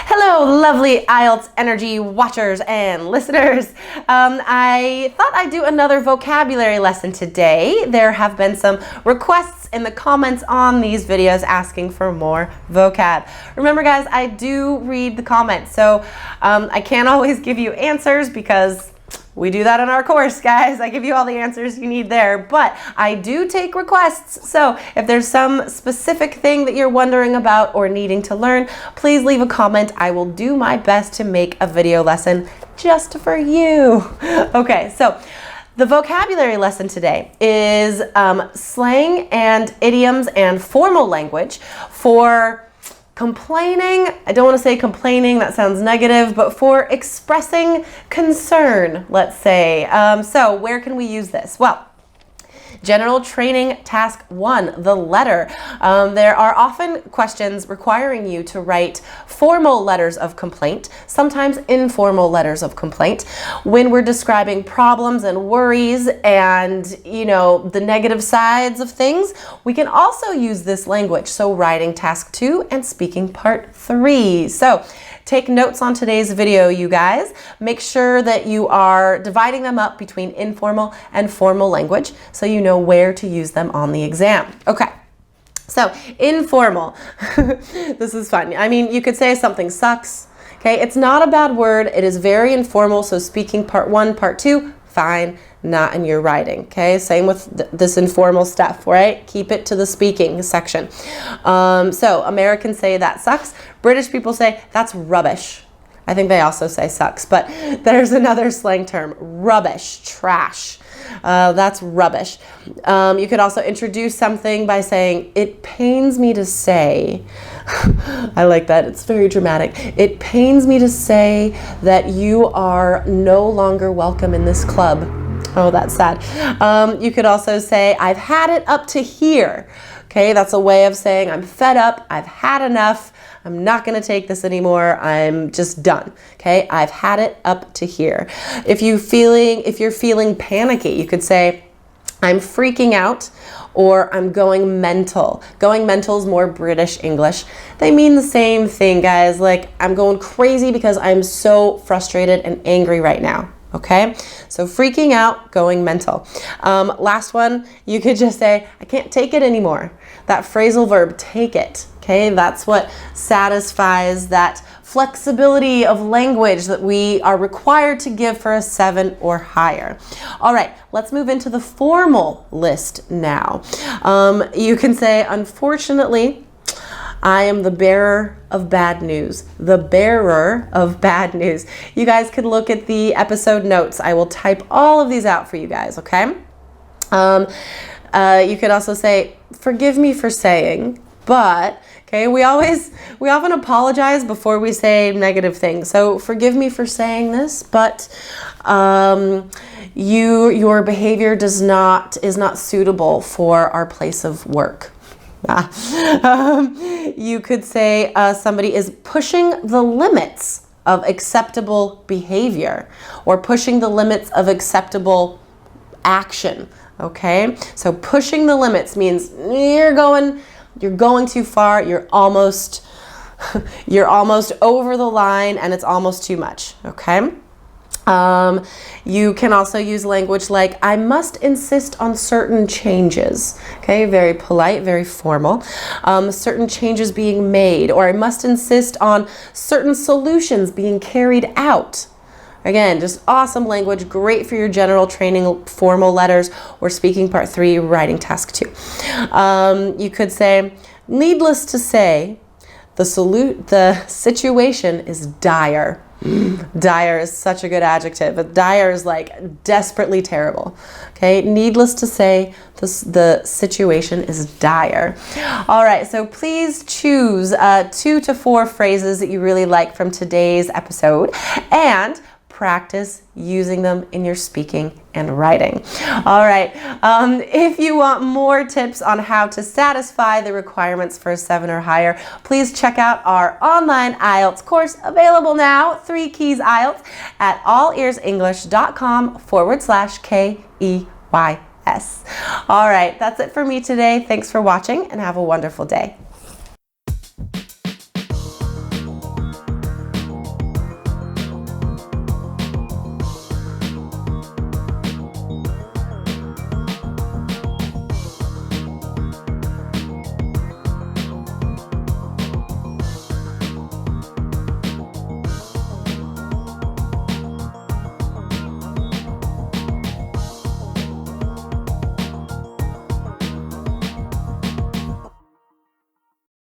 Hello, lovely IELTS energy watchers and listeners. I thought I'd do another vocabulary lesson today. There have been some requests in the comments on these videos asking for more vocab. Remember guys, I do read the comments, so I can't always give you answers because we do that in our course, guys. I give you all the answers you need there, but I do take requests. So if there's some specific thing that you're wondering about or needing to learn, please leave a comment. I will do my best to make a video lesson just for you. Okay, so the vocabulary lesson today is slang and idioms and formal language for complaining. I don't want to say complaining, that sounds negative, but for expressing concern, let's say. So where can we use this? Well, General Training Task 1, the letter. There are often questions requiring you to write formal letters of complaint, sometimes informal letters of complaint, when we're describing problems and worries and, you know, the negative sides of things. We can also use this language, so writing Task 2 and speaking Part 3. So take notes on today's video, you guys. Make sure that you are dividing them up between informal and formal language so you know where to use them on the exam. Okay, so informal. This is fun. I mean, you could say something sucks. Okay, it's not a bad word. It is very informal, so speaking Part 1, Part 2, fine. Not in your writing. Okay, same with this informal stuff, right? Keep it to the speaking section. So Americans say that sucks. British people say that's rubbish. I think they also say sucks, but there's another slang term, rubbish, trash. That's rubbish. You could also introduce something by saying, it pains me to say. I like that. It's very dramatic. It pains me to say that you are no longer welcome in this club. Oh, that's sad. You could also say, I've had it up to here. Okay, that's a way of saying I'm fed up, I've had enough, I'm not going to take this anymore, I'm just done. Okay, I've had it up to here. If you're feeling panicky, you could say, I'm freaking out, or I'm going mental. Going mental is more British English. They mean the same thing, guys. Like, I'm going crazy because I'm so frustrated and angry right now. Okay, so freaking out, going mental. Last one, you could just say, I can't take it anymore. That phrasal verb, take it. Okay, that's what satisfies that flexibility of language that we are required to give for a 7 or higher. All right, let's move into the formal list now. You can say, unfortunately, I am the bearer of bad news. The bearer of bad news. You guys could look at the episode notes. I will type all of these out for you guys, okay? You could also say, forgive me for saying, but, okay, we often apologize before we say negative things. So forgive me for saying this, but your behavior is not suitable for our place of work. You could say somebody is pushing the limits of acceptable behavior or pushing the limits of acceptable action. Okay, so pushing the limits means you're going too far. You're almost over the line, and it's almost too much. Okay. You can also use language like, I must insist on certain changes. Okay, very polite, very formal. Certain changes being made, or I must insist on certain solutions being carried out. Again, just awesome language, great for your general training, formal letters, or speaking Part 3, writing Task 2. You could say, needless to say, the situation is dire. Dire is such a good adjective, but dire is like desperately terrible. Okay, needless to say, the situation is dire. All right, so please choose 2 to 4 phrases that you really like from today's episode and practice using them in your speaking and writing. All right, if you want more tips on how to satisfy the requirements for a 7 or higher, please check out our online IELTS course, available now, 3 Keys IELTS, at allearsenglish.com/KEYS. All right, that's it for me today. Thanks for watching and have a wonderful day.